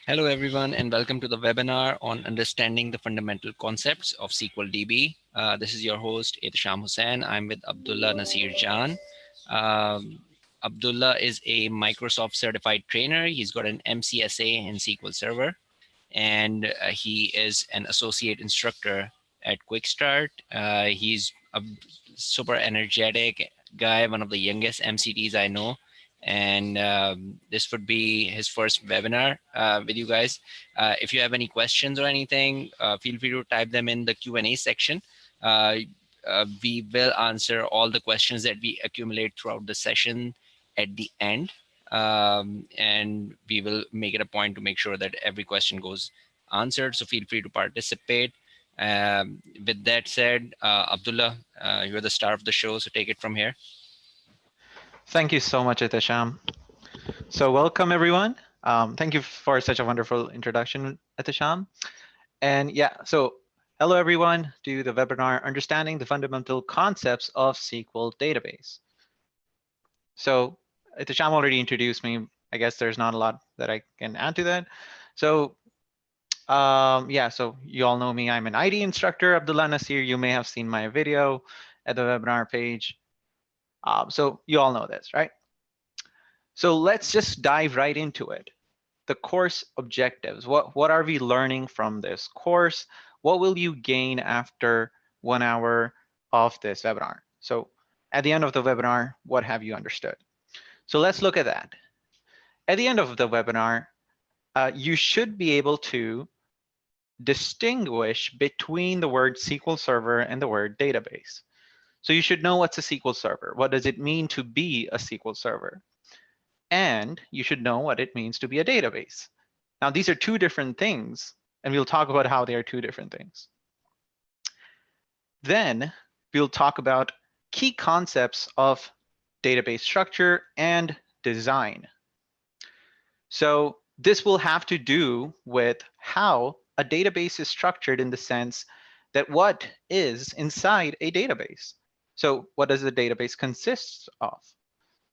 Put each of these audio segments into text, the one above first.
Hello, everyone, and welcome to the webinar on understanding the fundamental concepts of SQL DB. This is your host, Etisham Hussain. I'm with Abdullah Nasir Jan. Abdullah is a Microsoft certified trainer. He's got an MCSA in SQL Server, and he is an associate instructor at Quick Start. He's a super energetic guy, one of the youngest MCTs I know. And this would be his first webinar with you guys. If you have any questions or anything, feel free to type them in the Q&A section. We will answer all the questions that we accumulate throughout the session at the end. And we will make it a point to make sure that every question goes answered. So feel free to participate. With that said, Abdullah, you're the star of the show, so take it from here. Thank you so much, Etisham. So welcome, everyone. Thank you for such a wonderful introduction, Etisham. And yeah, so hello, everyone, to the webinar, Understanding the Fundamental Concepts of SQL Database. So Etisham already introduced me. I guess there's not a lot that I can add to that. So yeah, so you all know me. I'm an ID instructor, Abdullah Nasir. You may have seen my video at the webinar page. So you all know this, right? So let's just dive right into it. The course objectives. What are we learning from this course? What will you gain after 1 hour of this webinar? So at the end of the webinar, what have you understood? So let's look at that. At the end of the webinar, you should be able to distinguish between the word SQL Server and the word database. So you should know what's a SQL Server. What does it mean to be a SQL Server? And you should know what it means to be a database. Now, these are two different things, and we'll talk about how they are two different things. Then we'll talk about key concepts of database structure and design. So this will have to do with how a database is structured in the sense that what is inside a database. So what does a database consist of?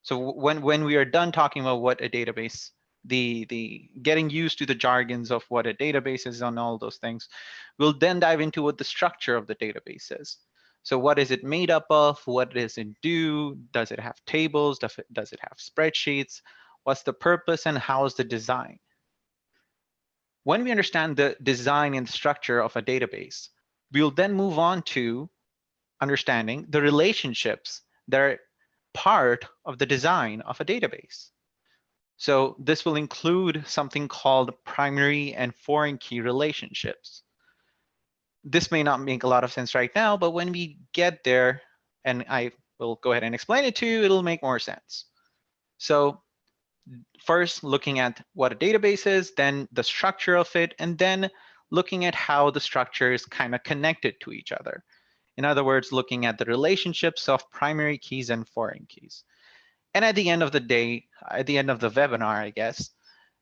So when we are done talking about what a database, the getting used to the jargons of what a database is and all those things, we'll then dive into what the structure of the database is. So what is it made up of? What does it do? Does it have tables? Does it have spreadsheets? What's the purpose and how is the design? When we understand the design and structure of a database, we'll then move on to understanding the relationships that are part of the design of a database. So this will include something called primary and foreign key relationships. This may not make a lot of sense right now, but when we get there, and I will go ahead and explain it to you, it'll make more sense. So first, looking at what a database is, then the structure of it, and then looking at how the structure is kind of connected to each other. In other words, looking at the relationships of primary keys and foreign keys. And at the end of the day, at the end of the webinar, I guess,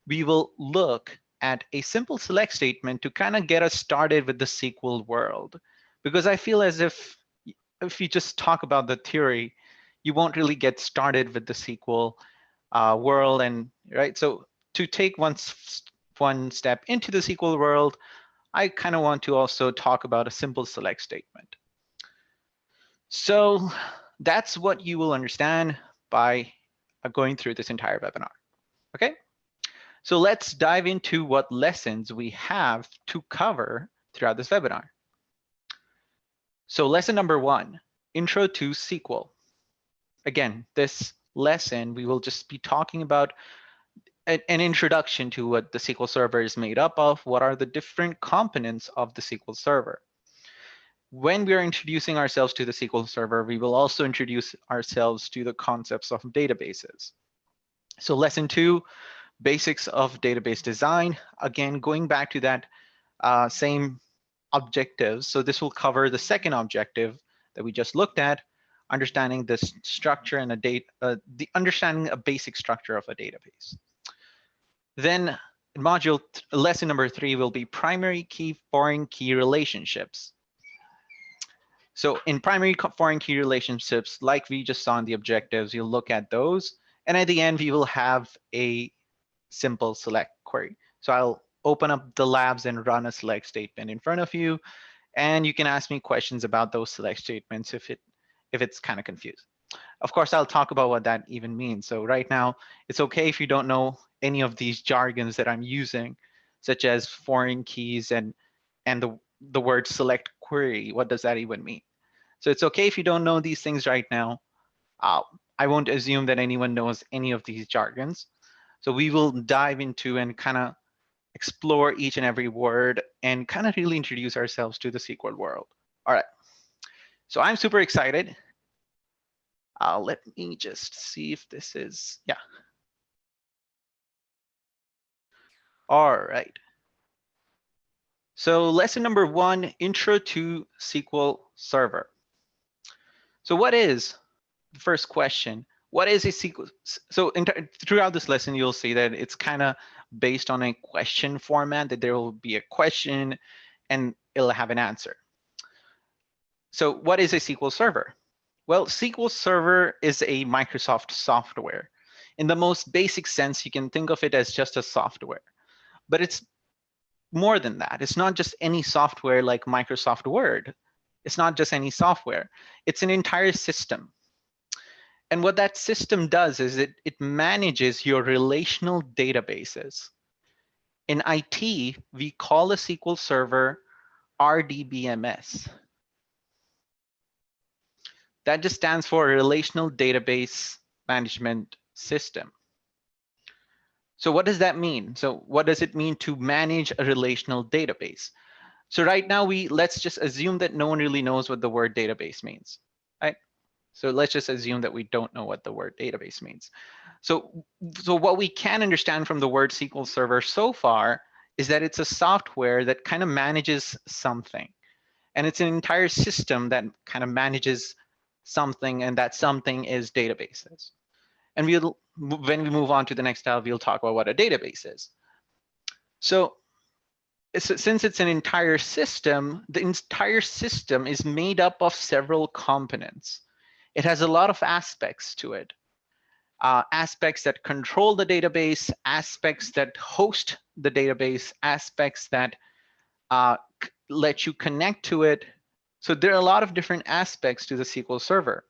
we will look at a simple select statement to kind of get us started with the SQL world. Because I feel as if you just talk about the theory, you won't really get started with the SQL world. And right, so to take one step into the SQL world, I kind of want to also talk about a simple select statement. So that's what you will understand by going through this entire webinar, okay? So let's dive into what lessons we have to cover throughout this webinar. So lesson number 1, Intro to SQL. Again, this lesson, we will just be talking about an introduction to what the SQL Server is made up of, what are the different components of the SQL Server. When we are introducing ourselves to the SQL Server, we will also introduce ourselves to the concepts of databases. So lesson 2, basics of database design. Again, going back to that same objectives. So this will cover the second objective that we just looked at, understanding the structure and understanding a basic structure of a database. Then lesson number 3 will be primary key, foreign key relationships. So in primary foreign key relationships, like we just saw in the objectives, you'll look at those. And at the end, we will have a simple select query. So I'll open up the labs and run a select statement in front of you, and you can ask me questions about those select statements if it's kind of confused. Of course, I'll talk about what that even means. So right now, it's okay if you don't know any of these jargons that I'm using, such as foreign keys and the word select query. What does that even mean? So it's okay if you don't know these things right now. Uh, I won't assume that anyone knows any of these jargons. So we will dive into and kind of explore each and every word and kind of really introduce ourselves to the SQL world. All right. So I'm super excited. Let me just see if this is, yeah. All right. So lesson number 1, intro to SQL Server. So what is the first question? What is a SQL? So throughout this lesson, you'll see that it's kind of based on a question format, that there will be a question and it'll have an answer. So what is a SQL Server? Well, SQL Server is a Microsoft software. In the most basic sense, you can think of it as just a software, but it's more than that. It's not just any software like Microsoft Word. It's not just any software. It's an entire system. And what that system does is it manages your relational databases. In IT, we call a SQL Server RDBMS. That just stands for Relational Database Management System. So what does that mean? So what does it mean to manage a relational database? So right now, let's just assume that no one really knows what the word database means, right? So let's just assume that we don't know what the word database means. So what we can understand from the word SQL Server so far is that it's a software that kind of manages something. And it's an entire system that kind of manages something, and that something is databases. And when we move on to the next style, we'll talk about what a database is. So since it's an entire system, the entire system is made up of several components. It has a lot of aspects to it. Aspects that control the database, aspects that host the database, aspects that let you connect to it. So there are a lot of different aspects to the SQL Server.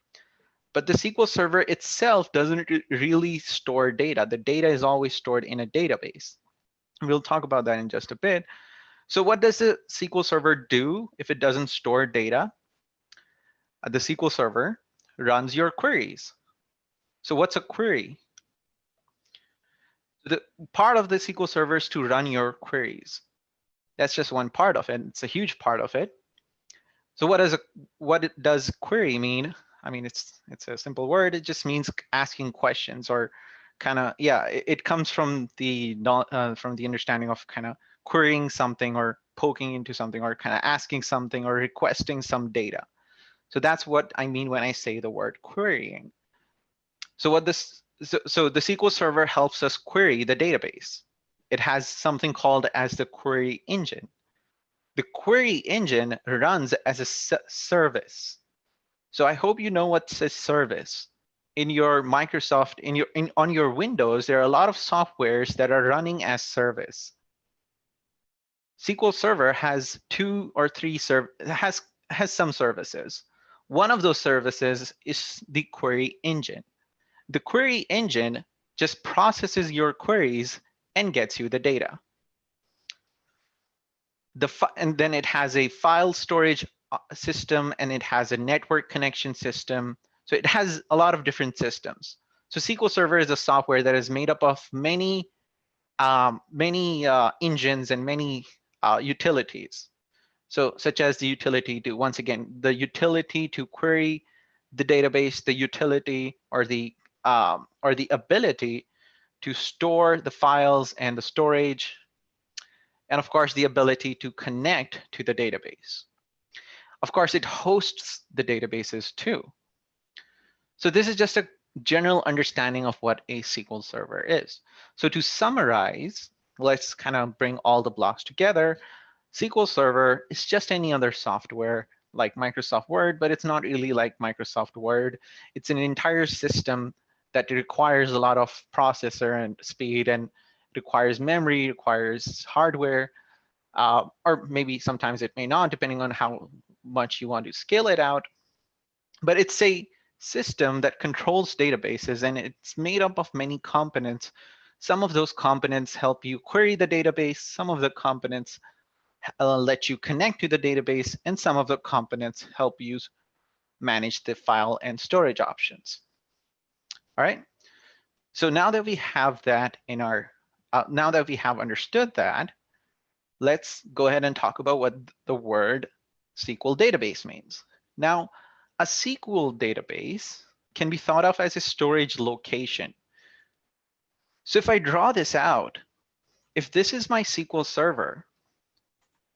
But the SQL Server itself doesn't really store data. The data is always stored in a database. We'll talk about that in just a bit. So what does the SQL Server do if it doesn't store data? The SQL Server runs your queries. So what's a query? The part of the SQL Server is to run your queries. That's just one part of it. It's a huge part of it. So what does query mean? I mean, it's a simple word. It just means asking questions, or kind of, yeah, it comes from the understanding of kind of querying something or poking into something or kind of asking something or requesting some data. So that's what I mean when I say the word querying. So the SQL Server helps us query the database. It has something called as the query engine. The query engine runs as a service. So I hope you know what's a service. In your Microsoft, on your Windows, there are a lot of softwares that are running as service. SQL Server has 2 or 3 has some services. One of those services is the query engine. The query engine just processes your queries and gets you the data. And then it has a file storage system, and it has a network connection system. So it has a lot of different systems. So SQL Server is a software that is made up of many engines and many utilities. So such as the utility to, once again, the utility to query the database, the utility or the ability to store the files and the storage, and of course, the ability to connect to the database. Of course, it hosts the databases too. So this is just a general understanding of what a SQL Server is. So to summarize, let's kind of bring all the blocks together. SQL Server is just any other software like Microsoft Word, but it's not really like Microsoft Word. It's an entire system that requires a lot of processor and speed and requires memory, requires hardware, or maybe sometimes it may not, depending on how much you want to scale it out. But it's a system that controls databases, and it's made up of many components. Some of those components help you query the database. Some of the components let you connect to the database, and some of the components help you manage the file and storage options. All right. So now that we have that in our, now that we have understood that, let's go ahead and talk about what the word SQL database means. Now, a SQL database can be thought of as a storage location. So if I draw this out, if this is my SQL server,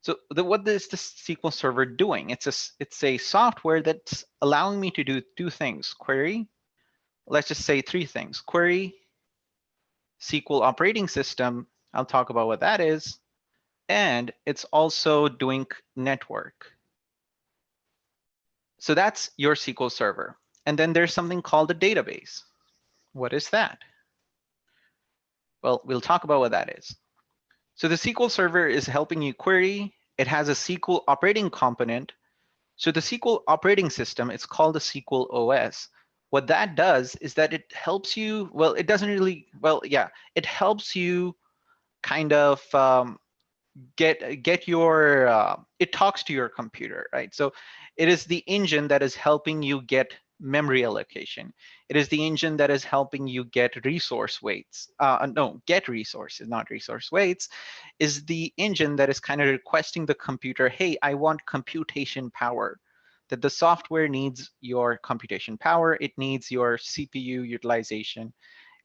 so what is the SQL server doing? It's a software that's allowing me to do two things: query, let's just say three things: query, SQL operating system, I'll talk about what that is, and it's also doing network. So that's your SQL server. And then there's something called a database. What is that? Well, we'll talk about what that is. So the SQL server is helping you query. It has a SQL operating component. So the SQL operating system, it's called the SQL OS. What that does is that it helps you, well, it doesn't really, well, yeah, it helps you kind of get your, it talks to your computer, right? So it is the engine that is helping you get memory allocation. It is the engine that is helping you get resource weights. No, get resources, not resource weights, is the engine that is kind of requesting the computer, hey, I want computation power. That the software needs your computation power, it needs your CPU utilization,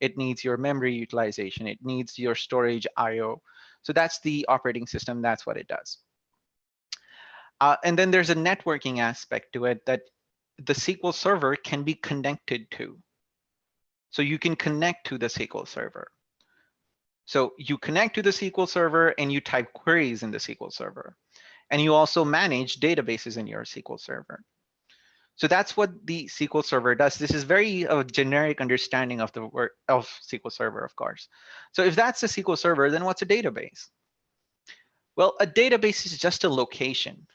it needs your memory utilization, it needs your storage IO. So that's the operating system, that's what it does. And then there's a networking aspect to it that the SQL server can be connected to. So you can connect to the SQL server. So you connect to the SQL server and you type queries in the SQL server. And you also manage databases in your SQL server. So that's what the SQL Server does. This is very generic understanding of the word of SQL Server, of course. So if that's a SQL Server, then what's a database? Well, a database is just a location.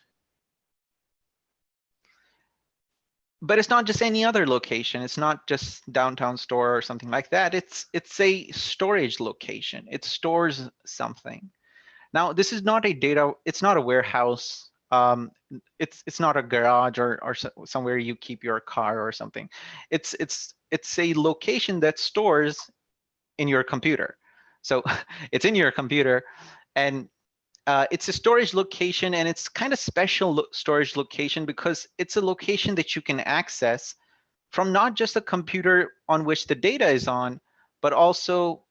But it's not just any other location. It's not just downtown store or something like that. It's a storage location. It stores something. Now, this is not a data, it's not a warehouse. It's not a garage or somewhere you keep your car or something. It's a location that stores in your computer. So it's in your computer, and it's a storage location, and it's kind of special storage location because it's a location that you can access from not just the computer on which the data is on, but also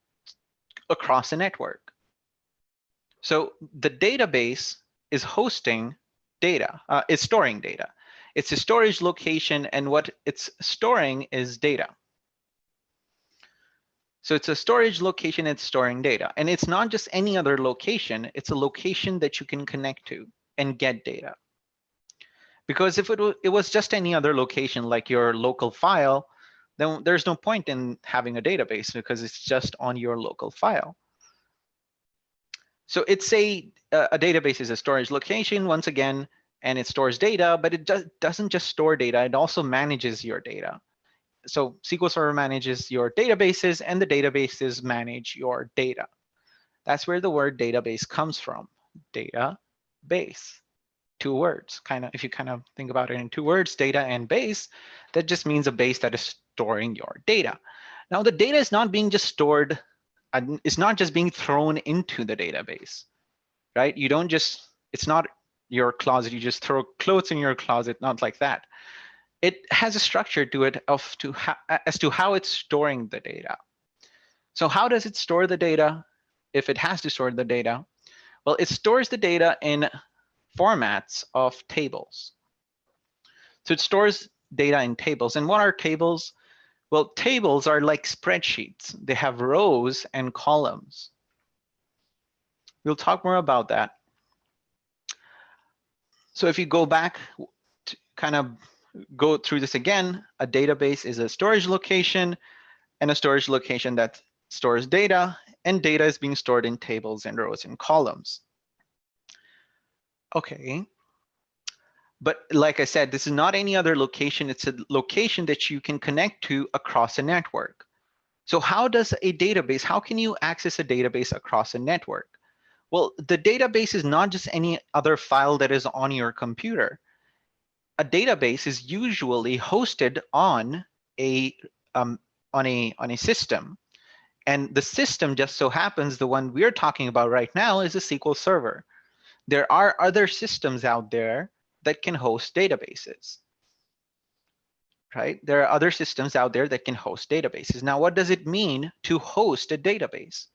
across a network. So the database is hosting data, it's storing data. It's a storage location, and what it's storing is data. So it's a storage location, it's storing data. And it's not just any other location, it's a location that you can connect to and get data. Because if it was just any other location like your local file, then there's no point in having a database because it's just on your local file. So it's a database is a storage location, once again, and it stores data, but it doesn't just store data, it also manages your data. So SQL Server manages your databases, and the databases manage your data. That's where the word database comes from. Database, two words. If you kind of think about it in two words, data and base, that just means a base that is storing your data. Now the data is not being just stored, it's not just being thrown into the database, right? You don't just, it's not your closet, you just throw clothes in your closet, not like that. It has a structure to it as to how it's storing the data. So how does it store the data if it has to store the data? Well, it stores the data in formats of tables. So it stores data in tables. And what are tables? Well, tables are like spreadsheets. They have rows and columns. We'll talk more about that. So if you go back to kind of go through this again, a database is a storage location, and a storage location that stores data, and data is being stored in tables and rows and columns. Okay. But like I said, this is not any other location. It's a location that you can connect to across a network. So how does a database, how can you access a database across a network? Well, the database is not just any other file that is on your computer. A database is usually hosted on a system. And the system just so happens the one we're talking about right now is a SQL Server. There are other systems out there that can host databases, right? There are other systems out there that can host databases. Now, what does it mean to host a database?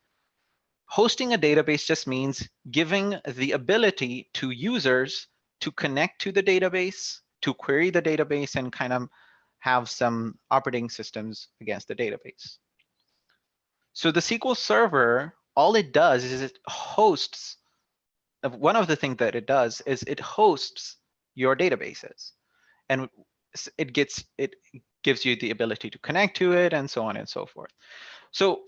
Hosting a database just means giving the ability to users to connect to the database, to query the database, and kind of have some operating systems against the database. So the SQL Server, all it does is it hosts, one of the things that it does is it hosts your databases. And it gives you the ability to connect to it and so on and so forth. So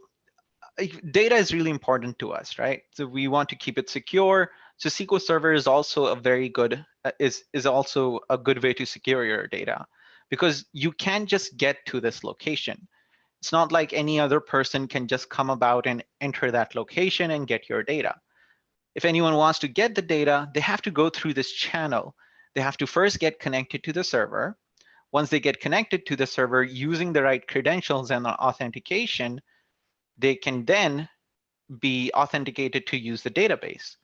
data is really important to us, right? So we want to keep it secure. So SQL Server is also a very good, is also a good way to secure your data, because you can't just get to this location. It's not like any other person can just come about and enter that location and get your data. If anyone wants to get the data, they have to go through this channel. They have to first get connected to the server. Once they get connected to the server using the right credentials and authentication, they can then be authenticated to use the database.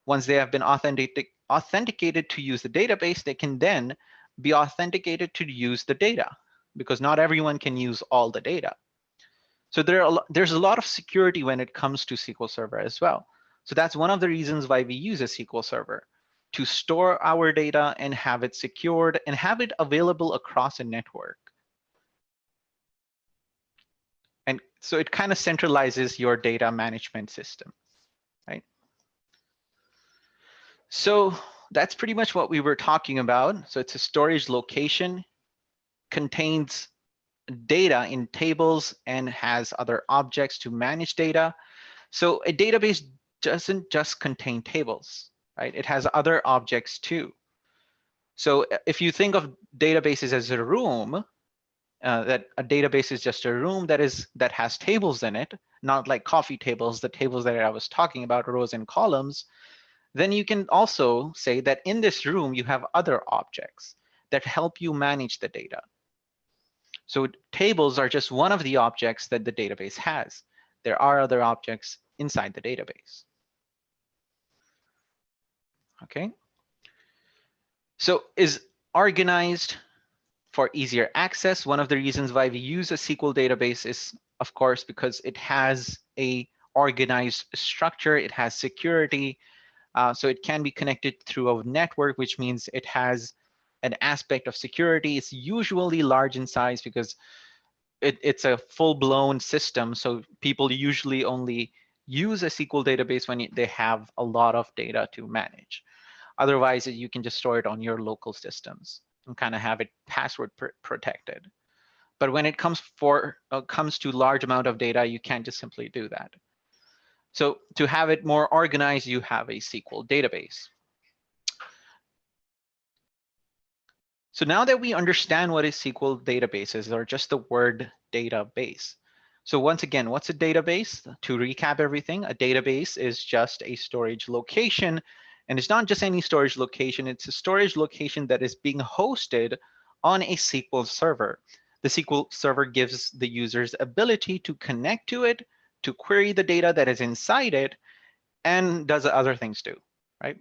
Once they have been authenticated to use the database, they can then be authenticated to use the data, because not everyone can use all the data. So there's a lot of security when it comes to SQL Server as well. So that's one of the reasons why we use a SQL Server, to store our data and have it secured and have it available across a network. And so it kind of centralizes your data management system, right? So that's pretty much what we were talking about. So it's a storage location, contains data in tables, and has other objects to manage data. So a database doesn't just contain tables, right? It has other objects too. So if you think of databases as a room, that a database is just a room that has tables in it, not like coffee tables, the tables that I was talking about, rows and columns, then you can also say that in this room, you have other objects that help you manage the data. So tables are just one of the objects that the database has. There are other objects inside the database. Okay. So is organized for easier access. One of the reasons why we use a SQL database is, of course, because it has a organized structure, it has security, so it can be connected through a network, which means it has an aspect of security. It's usually large in size because it's a full-blown system, so people usually only use a SQL database when they have a lot of data to manage. Otherwise, you can just store it on your local systems and kind of have it password protected. But when it comes to large amount of data, you can't just simply do that. So to have it more organized, you have a SQL database. So now that we understand what is SQL databases, or just the word database. So once again, what's a database? To recap everything, a database is just a storage location. And it's not just any storage location, it's a storage location that is being hosted on a SQL server. The SQL server gives the users ability to connect to it, to query the data that is inside it, and does other things too, right?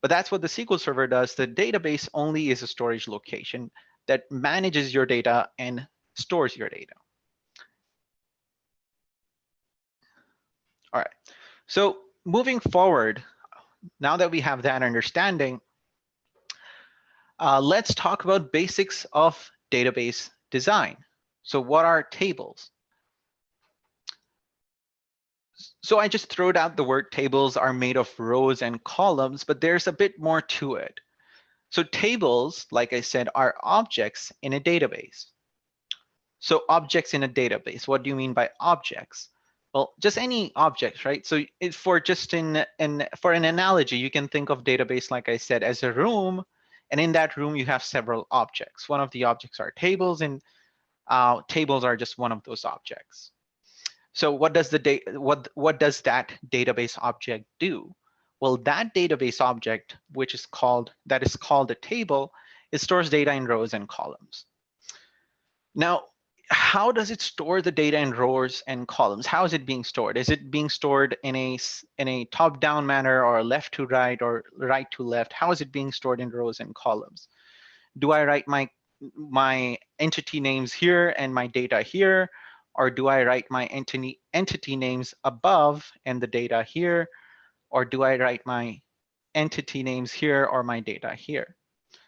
But that's what the SQL Server does. The database only is a storage location that manages your data and stores your data. All right, so moving forward, now that we have that understanding, let's talk about basics of database design. So what are tables? So I just throwed out the word tables are made of rows and columns, but there's a bit more to it. So tables, like I said, are objects in a database. So objects in a database, what do you mean by objects? Well, just any objects, right? So for just for an analogy, you can think of database, like I said, as a room, and in that room you have several objects. One of the objects are tables, and tables are just one of those objects. So what does what does that database object do? Well, that database object, that is called a table, it stores data in rows and columns. Now, how does it store the data in rows and columns? How is it being stored? Is it being stored in a top-down manner, or left to right, or right to left? How is it being stored in rows and columns? Do I write my entity names here and my data here, or do I write my entity names above and the data here, or do I write my entity names here or my data here?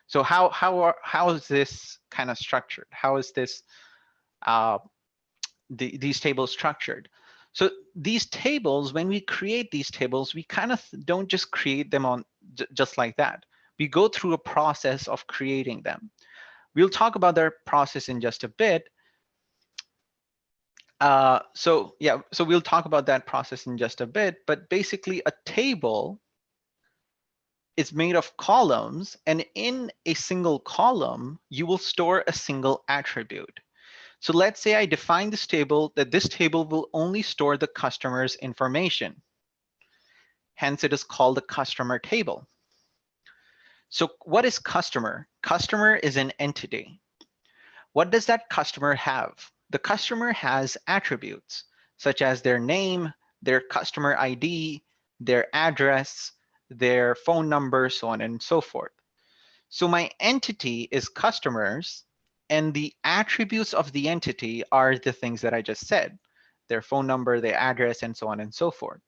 So how is this kind of structured? How is this these tables structured? So these tables, when we create these tables, we kind of don't just create them on just like that. We go through a process of creating them. We'll talk about their process in just a bit. So we'll talk about that process in just a bit, but basically a table is made of columns, and in a single column, you will store a single attribute. So let's say I define this table, that this table will only store the customer's information. Hence, it is called a customer table. So what is customer? Customer is an entity. What does that customer have? The customer has attributes, such as their name, their customer ID, their address, their phone number, so on and so forth. So my entity is customers, and the attributes of the entity are the things that I just said, their phone number, their address, and so on and so forth.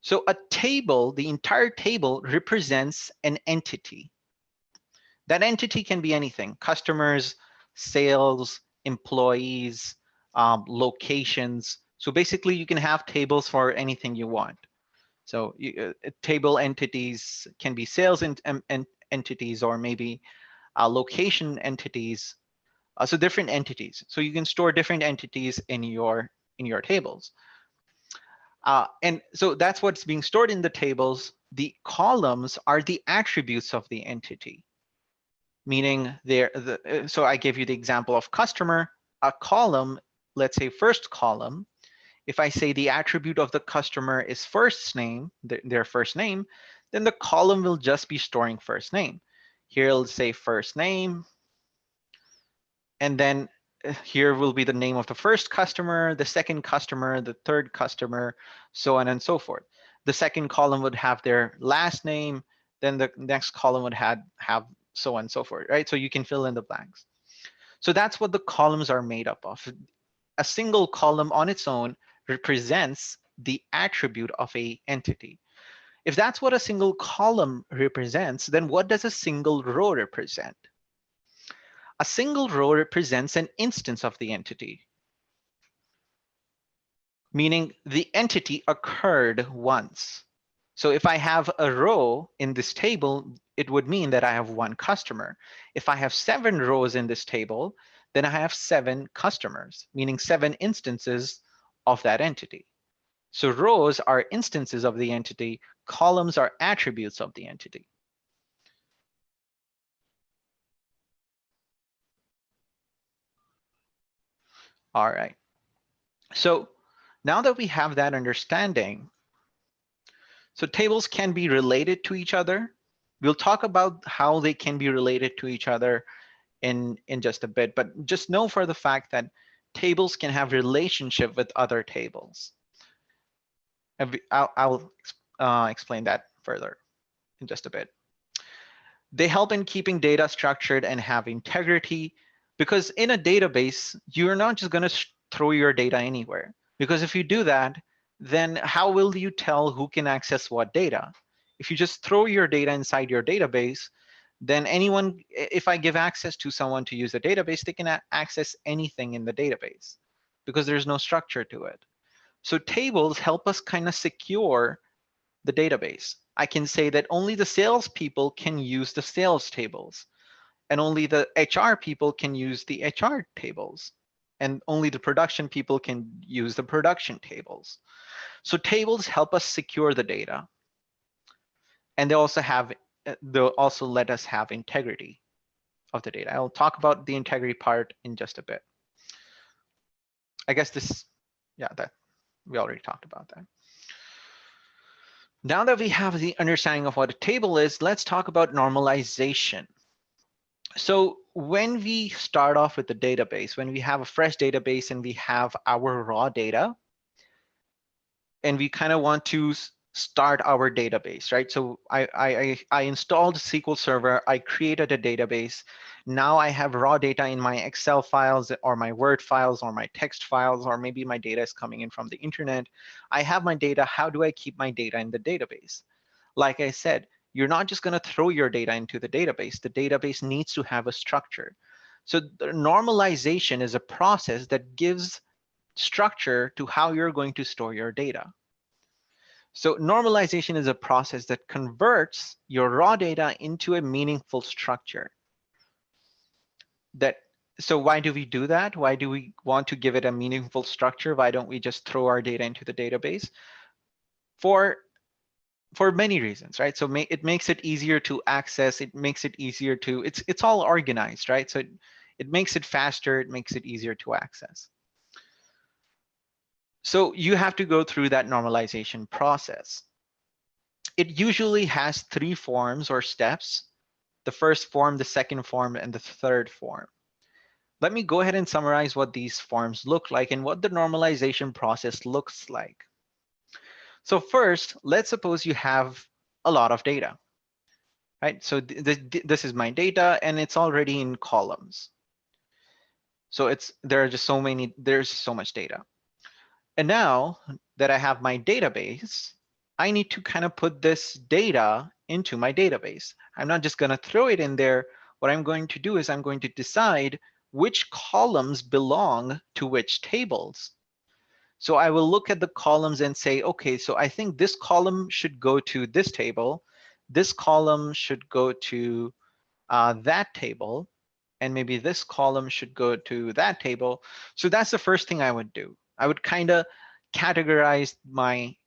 So a table, the entire table, represents an entity. That entity can be anything: customers, sales, employees, locations. So basically, you can have tables for anything you want. So table entities can be sales entities, or maybe location entities. So different entities. So you can store different entities in your tables. And so that's what's being stored in the tables. The columns are the attributes of the entity, meaning so I gave you the example of customer. A column, let's say first column, if I say the attribute of the customer is first name, their first name, then the column will just be storing first name. Here it'll say first name, and then here will be the name of the first customer, the second customer, the third customer, so on and so forth. The second column would have their last name, then the next column would have so on and so forth, right? So you can fill in the blanks. So that's what the columns are made up of. A single column on its own represents the attribute of a entity. If that's what a single column represents, then what does a single row represent? A single row represents an instance of the entity, meaning the entity occurred once. So if I have a row in this table, it would mean that I have one customer. If I have 7 rows in this table, then I have 7 customers, meaning 7 instances of that entity. So rows are instances of the entity, columns are attributes of the entity. All right. So now that we have that understanding, so tables can be related to each other. We'll talk about how they can be related to each other in just a bit, but just know for the fact that tables can have relationship with other tables. I'll explain that further in just a bit. They help in keeping data structured and have integrity, because in a database, you're not just going to throw your data anywhere. Because if you do that, then how will you tell who can access what data? If you just throw your data inside your database, then anyone, if I give access to someone to use the database, they can access anything in the database because there's no structure to it. So tables help us kind of secure the database. I can say that only the salespeople can use the sales tables, and only the HR people can use the HR tables. and only the production people can use the production tables. So tables help us secure the data, and they'll also let us have integrity of the data. I'll talk about the integrity part in just a bit. I guess that we already talked about that. Now that we have the understanding of what a table is, let's talk about normalization. So when we start off with the database, when we have a fresh database and we have our raw data, and we kind of want to start our database, right? So I installed SQL Server, I created a database. Now I have raw data in my Excel files or my Word files or my text files, or maybe my data is coming in from the internet. I have my data. How do I keep my data in the database? Like I said, you're not just going to throw your data into the database. The database needs to have a structure. So the normalization is a process that gives structure to how you're going to store your data. So normalization is a process that converts your raw data into a meaningful structure. So why do we do that? Why do we want to give it a meaningful structure? Why don't we just throw our data into the database? For many reasons, right? So it makes it easier to access. It makes it easier to, it's all organized, right? So it makes it faster. It makes it easier to access. So you have to go through that normalization process. It usually has 3 forms or steps: the first form, the second form, and the third form. Let me go ahead and summarize what these forms look like and what the normalization process looks like. So first, let's suppose you have a lot of data, right? So this is my data, and it's already in columns. So there's so much data. And now that I have my database, I need to kind of put this data into my database. I'm not just going to throw it in there. What I'm going to do is I'm going to decide which columns belong to which tables. So I will look at the columns and say, okay, so I think this column should go to this table. This column should go to that table. And maybe this column should go to that table. So that's the first thing I would do. I would kind of categorize my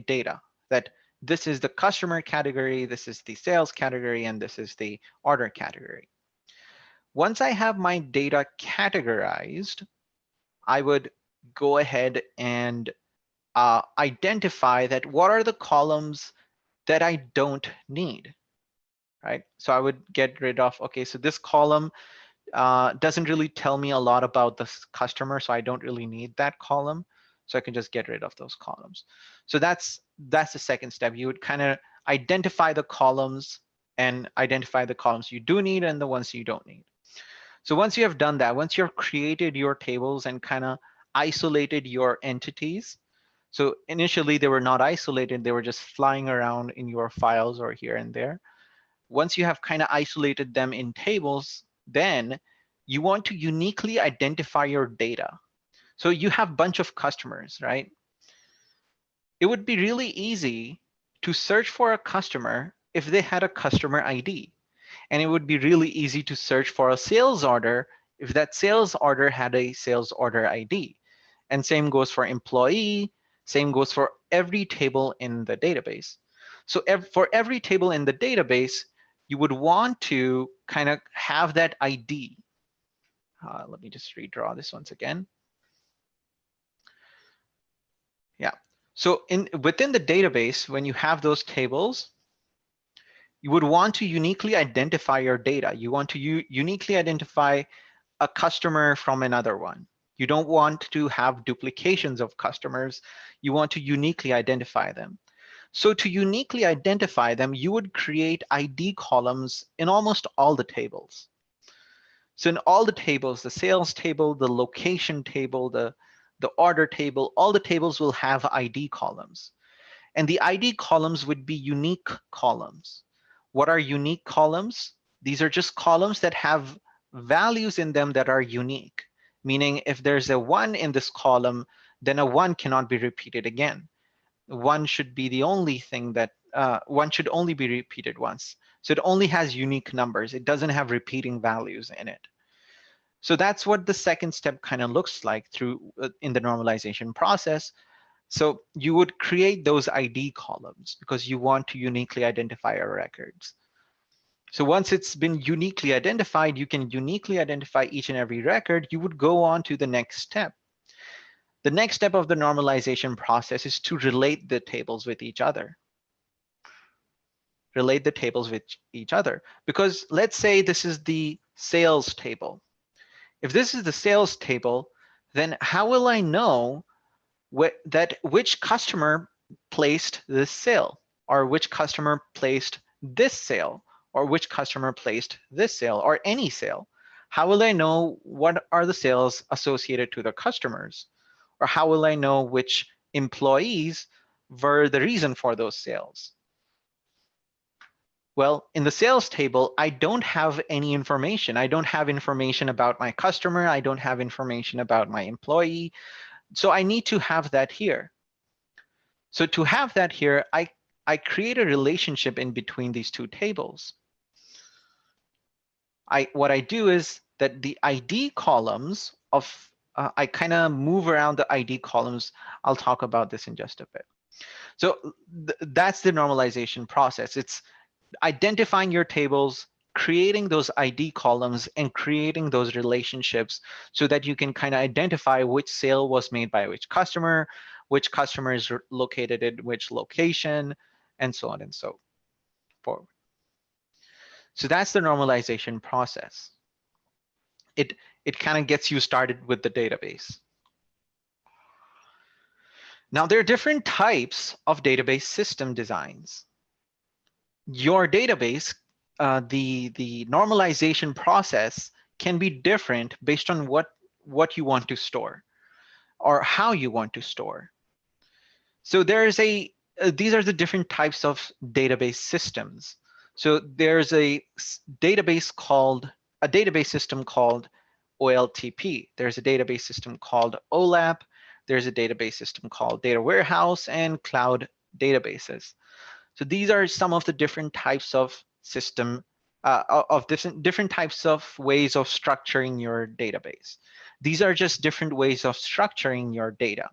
data, that this is the customer category, this is the sales category, and this is the order category. Once I have my data categorized, I would go ahead and identify that what are the columns that I don't need, right? So I would get rid of, okay, so this column doesn't really tell me a lot about the customer, so I don't really need that column. So I can just get rid of those columns. So that's the second step. You would kind of identify the columns and identify the columns you do need and the ones you don't need. So once you have done that, once you've created your tables and kind of isolated your entities, so initially they were not isolated, they were just flying around in your files or here and there. Once you have kind of isolated them in tables, then you want to uniquely identify your data. So you have a bunch of customers, right? It would be really easy to search for a customer if they had a customer ID. And it would be really easy to search for a sales order if that sales order had a sales order ID. And same goes for employee, same goes for every table in the database. So for every table in the database, you would want to kind of have that ID. Let me just redraw this once again. Yeah. So within the database, when you have those tables, you would want to uniquely identify your data. You want to uniquely identify a customer from another one. You don't want to have duplications of customers. You want to uniquely identify them. So to uniquely identify them, you would create ID columns in almost all the tables. So in all the tables, the sales table, the location table, the order table, all the tables will have ID columns. And the ID columns would be unique columns. What are unique columns? These are just columns that have values in them that are unique, meaning if there's a 1 in this column, then a 1 cannot be repeated again. 1 should be the only thing that 1 should only be repeated once. So it only has unique numbers. It doesn't have repeating values in it. So that's what the second step kind of looks like through in the normalization process. So you would create those ID columns because you want to uniquely identify your records. So once it's been uniquely identified, you can uniquely identify each and every record. You would go on to the next step. The next step of the normalization process is to relate the tables with each other. Relate the tables with each other. Because let's say this is the sales table. If this is the sales table, then how will I know that which customer placed this sale, or which customer placed this sale, or which customer placed this sale, or any sale? How will I know what are the sales associated to the customers? Or how will I know which employees were the reason for those sales? Well, in the sales table, I don't have any information. I don't have information about my customer. I don't have information about my employee. So I need to have that here. So to have that here, I create a relationship in between these two tables. What I do is that the ID columns of, I kind of move around the ID columns. I'll talk about this in just a bit. So that's the normalization process. It's identifying your tables, creating those ID columns, and creating those relationships so that you can kind of identify which sale was made by which customer is located in which location, and so on and so forth. So that's the normalization process. It kind of gets you started with the database. Now, there are different types of database system designs. Your database, the normalization process can be different based on what you want to store or how you want to store. So there's these are the different types of database systems. So there's a database system called OLTP. There's a database system called OLAP. There's a database system called data warehouse and cloud databases. So these are some of the different types of system, of different types of ways of structuring your database. These are just different ways of structuring your data.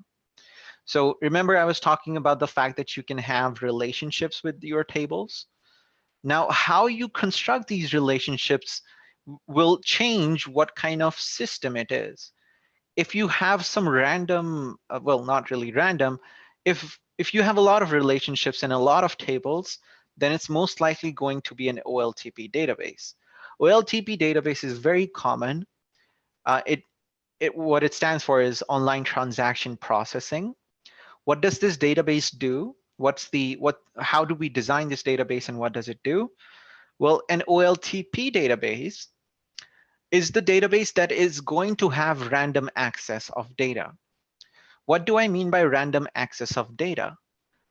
So remember, I was talking about the fact that you can have relationships with your tables. Now, how you construct these relationships will change what kind of system it is. If you have some random, well, not really random, if you have a lot of relationships and a lot of tables, then it's most likely going to be an OLTP database. OLTP database is very common. What it stands for is online transaction processing. What does this database do? How do we design this database and what does it do? Well, an OLTP database is the database that is going to have random access of data. What do I mean by random access of data?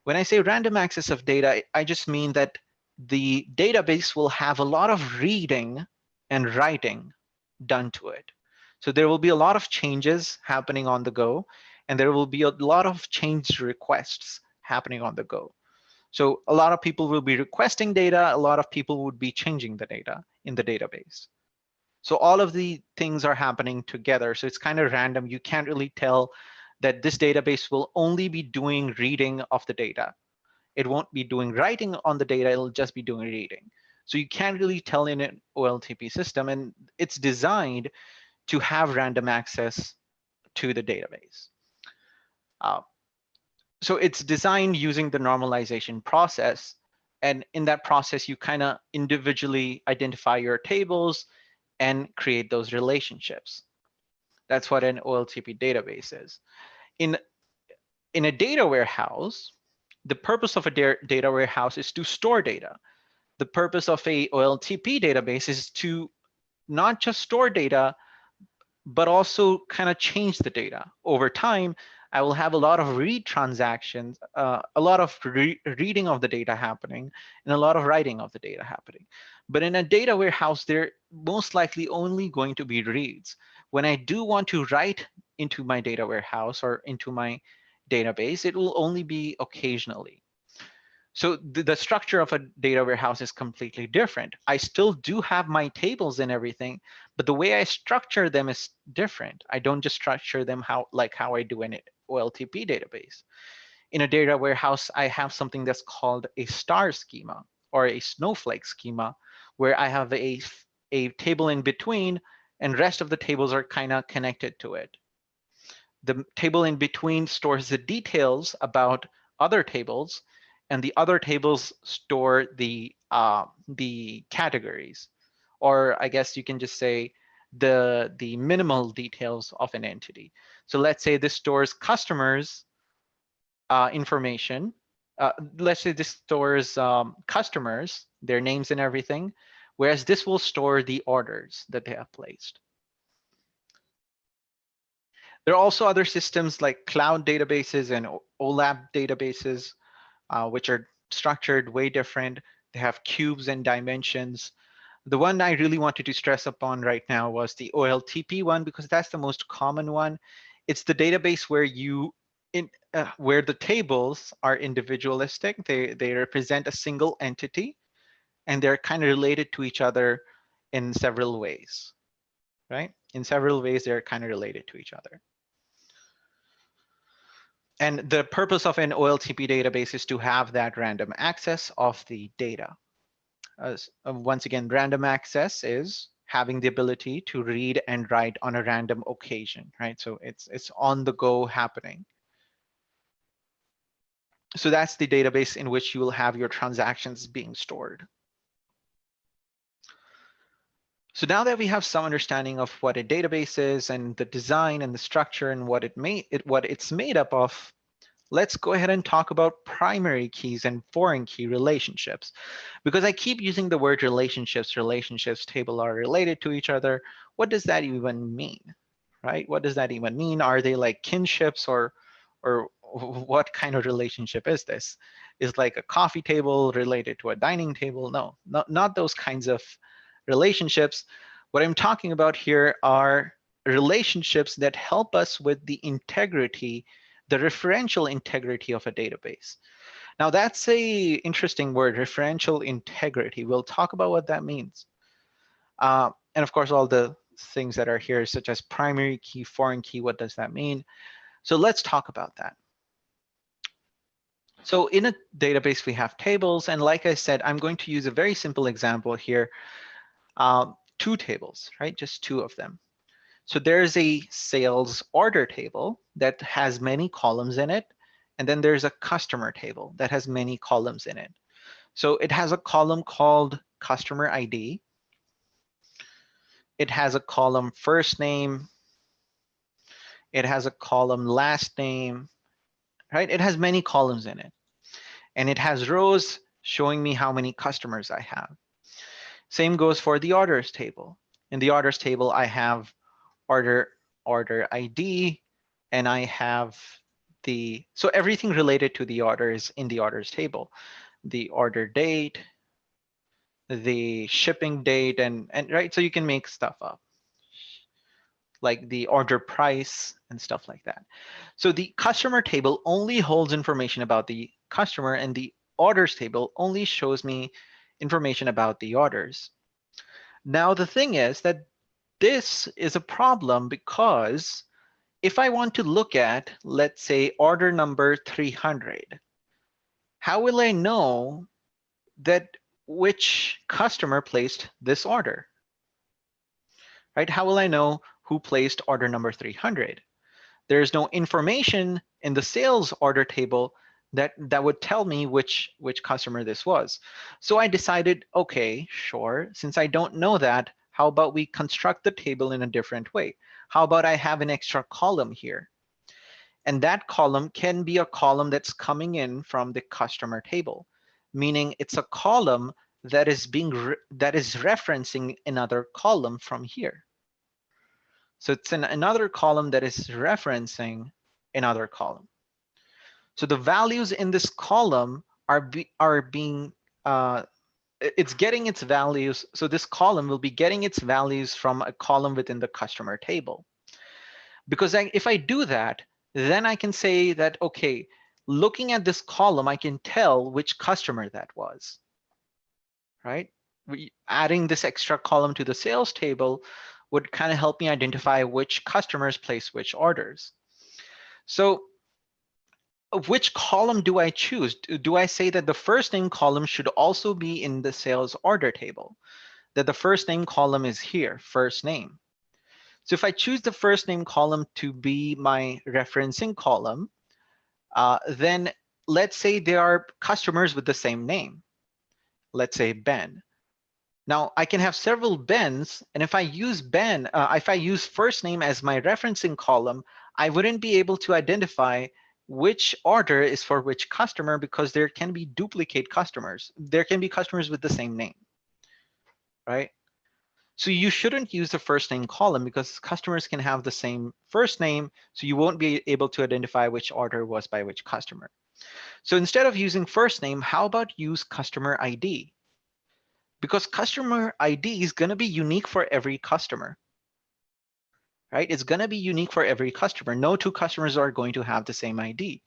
When I say random access of data, I just mean that the database will have a lot of reading and writing done to it. So there will be a lot of changes happening on the go, and there will be a lot of change requests happening on the go. So a lot of people will be requesting data, a lot of people would be changing the data in the database. So all of the things are happening together. So it's kind of random. You can't really tell that this database will only be doing reading of the data. It won't be doing writing on the data, it'll just be doing reading. So you can't really tell in an OLTP system, and it's designed to have random access to the database. So it's designed using the normalization process. And in that process, you kind of individually identify your tables and create those relationships. That's what an OLTP database is. In a data warehouse, the purpose of a data warehouse is to store data. The purpose of a OLTP database is to not just store data, but also kind of change the data. Over time, I will have a lot of read transactions, a lot of reading of the data happening, and a lot of writing of the data happening. But in a data warehouse, they're most likely only going to be reads. When I do want to write into my data warehouse or into my database, it will only be occasionally. So the structure of a data warehouse is completely different. I still do have my tables and everything, but the way I structure them is different. I don't just structure them how I do in an OLTP database. In a data warehouse, I have something that's called a star schema or a snowflake schema, where I have a table in between and rest of the tables are kind of connected to it. The table in between stores the details about other tables, and the other tables store the categories, or I guess you can just say the minimal details of an entity. So let's say this stores customers information. Let's say this stores customers, their names and everything, whereas this will store the orders that they have placed. There are also other systems like cloud databases and OLAP databases, which are structured way different. They have cubes and dimensions. The one I really wanted to stress upon right now was the OLTP one, because that's the most common one. It's the database where the tables are individualistic. They represent a single entity, and they're kind of related to each other in several ways, right? In several ways, they're kind of related to each other. And the purpose of an OLTP database is to have that random access of the data. Once again, random access is having the ability to read and write on a random occasion, right? So it's on the go happening. So that's the database in which you will have your transactions being stored. So now that we have some understanding of what a database is and the design and the structure and what it's made up of, let's go ahead and talk about primary keys and foreign key relationships. Because I keep using the word relationships table are related to each other. What does that even mean, right? What does that even mean? Are they like kinships, or what kind of relationship is this? Is like a coffee table related to a dining table? No, not those kinds of relationships. What I'm talking about here are relationships that help us with the integrity, the referential integrity of a database. Now that's a interesting word, referential integrity. We'll talk about what that means. And of course, all the things that are here, such as primary key, foreign key, what does that mean? So let's talk about that. So in a database, we have tables. And like I said, I'm going to use a very simple example here. Two tables, right? Just two of them. So there's a sales order table that has many columns in it. And then there's a customer table that has many columns in it. So it has a column called customer ID. It has a column first name. It has a column last name, right? It has many columns in it. And it has rows showing me how many customers I have. Same goes for the orders table. In the orders table, I have order ID, and I have so everything related to the orders in the orders table, the order date, the shipping date, and right, so you can make stuff up like the order price and stuff like that. So the customer table only holds information about the customer, and the orders table only shows me information about the orders. Now the thing is that this is a problem, because if I want to look at, let's say, order number 300, how will I know that which customer placed this order, right? How will I know who placed order number 300? There's no information in the sales order table that would tell me which customer this was. So I decided, okay, sure, since I don't know that, how about we construct the table in a different way? How about I have an extra column here? And that column can be a column that's coming in from the customer table, meaning it's a column that is referencing another column from here. So it's another column that is referencing another column. So the values in this column are being it's getting its values. So this column will be getting its values from a column within the customer table. Because if I do that, then I can say that, okay, looking at this column, I can tell which customer that was, right? Adding this extra column to the sales table would kind of help me identify which customers place which orders. So which column do I choose? Do I say that the first name column should also be in the sales order table? That the first name column is here, first name. So if I choose the first name column to be my referencing column, then let's say there are customers with the same name. Let's say Ben. Now I can have several Bens, and if I use Ben, if I use first name as my referencing column, I wouldn't be able to identify which order is for which customer because there can be duplicate customers. There can be customers with the same name, right? So you shouldn't use the first name column because customers can have the same first name, so you won't be able to identify which order was by which customer. So instead of using first name, how about use customer ID? Because customer ID is going to be unique for every customer, right? It's going to be unique for every customer. No two customers are going to have the same ID.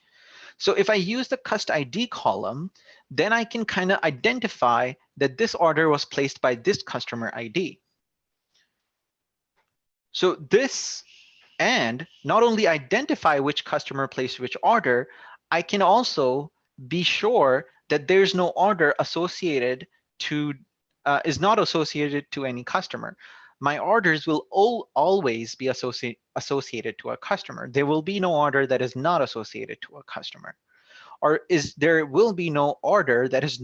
So if I use the cust ID column, then I can kind of identify that this order was placed by this customer ID. So this, and not only identify which customer placed which order, I can also be sure that there's no order associated to, is not associated to any customer. My orders will always be associated to a customer. There will be no order that is not associated to a customer. Or there will be no order that is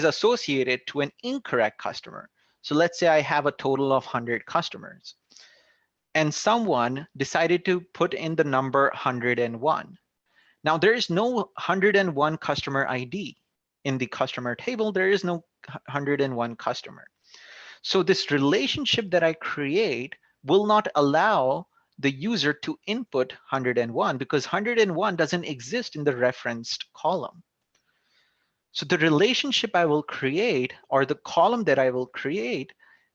associated to an incorrect customer. So let's say I have a total of 100 customers, and someone decided to put in the number 101. Now there is no 101 customer ID in the customer table. There is no 101 customer. So this relationship that I create will not allow the user to input 101 because 101 doesn't exist in the referenced column. So the relationship I will create, or the column that I will create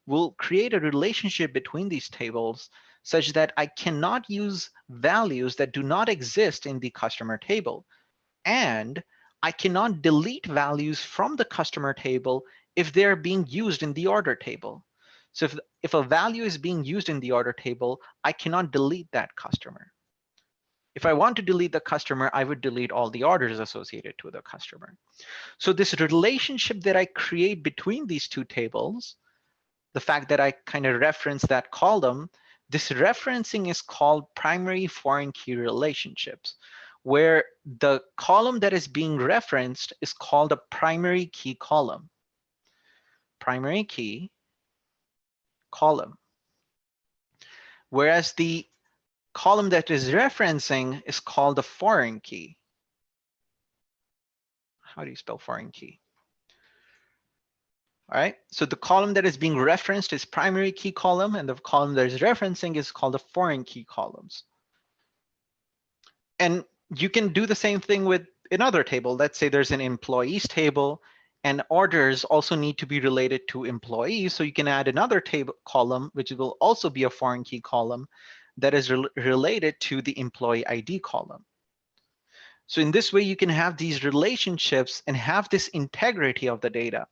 a relationship between these tables such that I cannot use values that do not exist in the customer table. And I cannot delete values from the customer table if they're being used in the order table. So if a value is being used in the order table, I cannot delete that customer. If I want to delete the customer, I would delete all the orders associated to the customer. So this relationship that I create between these two tables, the fact that I kind of reference that column, this referencing is called primary foreign key relationships, where the column that is being referenced is called a primary key column. Primary key column. Whereas the column that is referencing is called a foreign key. How do you spell foreign key? All right, so the column that is being referenced is primary key column, and the column that is referencing is called the foreign key columns. And you can do the same thing with another table. Let's say there's an employees table, and orders also need to be related to employees. So you can add another table column, which will also be a foreign key column that is related to the employee ID column. So in this way, you can have these relationships and have this integrity of the data,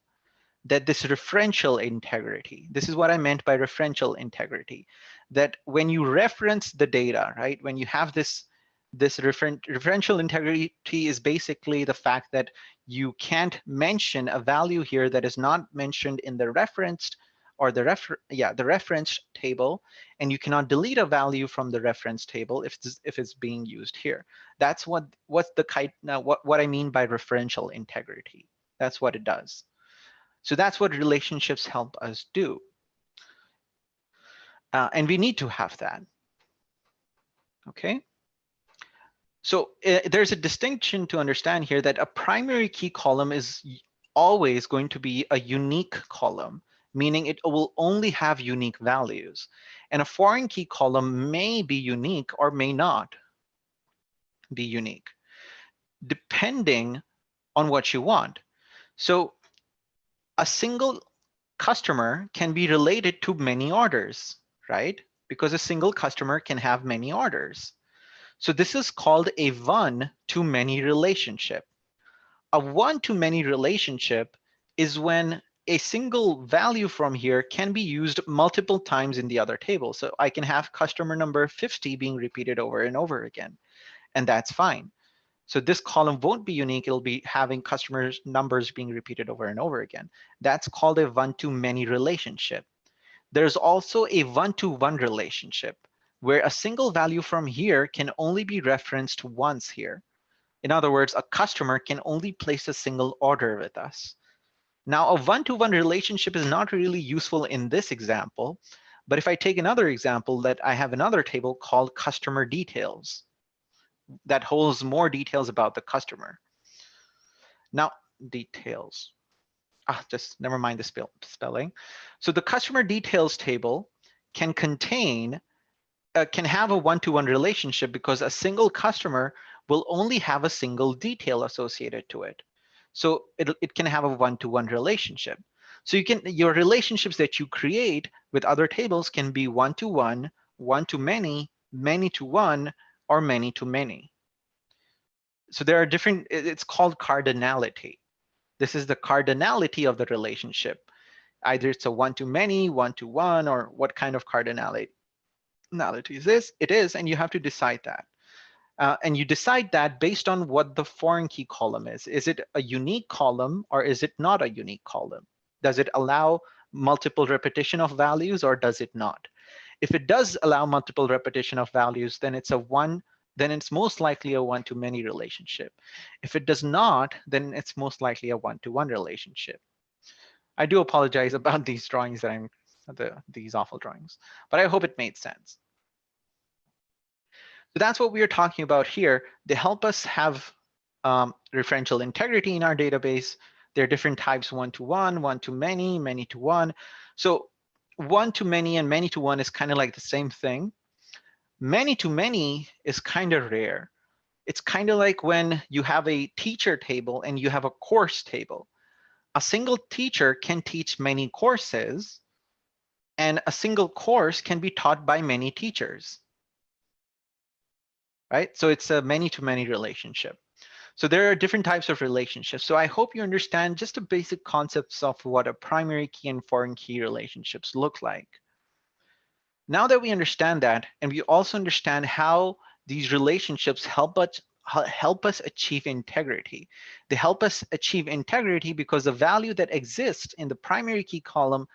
that this referential integrity, this is what I meant by referential integrity, that when you reference the data, right, when you have this referential integrity is basically the fact that you can't mention a value here that is not mentioned in the referenced or the reference table, and you cannot delete a value from the reference table if it's being used here. That's what I mean by referential integrity. That's what it does. So that's what relationships help us do. And we need to have that. Okay. So there's a distinction to understand here that a primary key column is always going to be a unique column, meaning it will only have unique values. And a foreign key column may be unique or may not be unique, depending on what you want. So a single customer can be related to many orders, right? Because a single customer can have many orders. So this is called a one-to-many relationship. A one-to-many relationship is when a single value from here can be used multiple times in the other table. So I can have customer number 50 being repeated over and over again, and that's fine. So this column won't be unique. It'll be having customers numbers being repeated over and over again. That's called a one-to-many relationship. There's also a one-to-one relationship where a single value from here can only be referenced once here. In other words, a customer can only place a single order with us. Now, a one-to-one relationship is not really useful in this example, but if I take another example that I have another table called customer details that holds more details about the customer. Now, details. Just never mind the spelling. So the customer details table can contain can have a one-to-one relationship because a single customer will only have a single detail associated to it. So it can have a one-to-one relationship. So your relationships that you create with other tables can be one-to-one, one-to-many, many-to-one, or many-to-many. So there are different, it's called cardinality. This is the cardinality of the relationship. Either it's a one-to-many, one-to-one, or what kind of cardinality is this? It is, and you have to decide that. And you decide that based on what the foreign key column is. Is it a unique column or is it not a unique column? Does it allow multiple repetition of values or does it not? If it does allow multiple repetition of values, then it's most likely a one-to-many relationship. If it does not, then it's most likely a one-to-one relationship. I do apologize about these drawings these awful drawings, but I hope it made sense. So that's what we are talking about here. They help us have referential integrity in our database. There are different types, one-to-one, one-to-many, many-to-one. So one-to-many and many-to-one is kind of like the same thing. Many-to-many is kind of rare. It's kind of like when you have a teacher table and you have a course table. A single teacher can teach many courses, and a single course can be taught by many teachers. Right? So it's a many-to-many relationship. So there are different types of relationships. So I hope you understand just the basic concepts of what a primary key and foreign key relationships look like. Now that we understand that, and we also understand how these relationships help us achieve integrity. They help us achieve integrity because the value that exists in the primary key column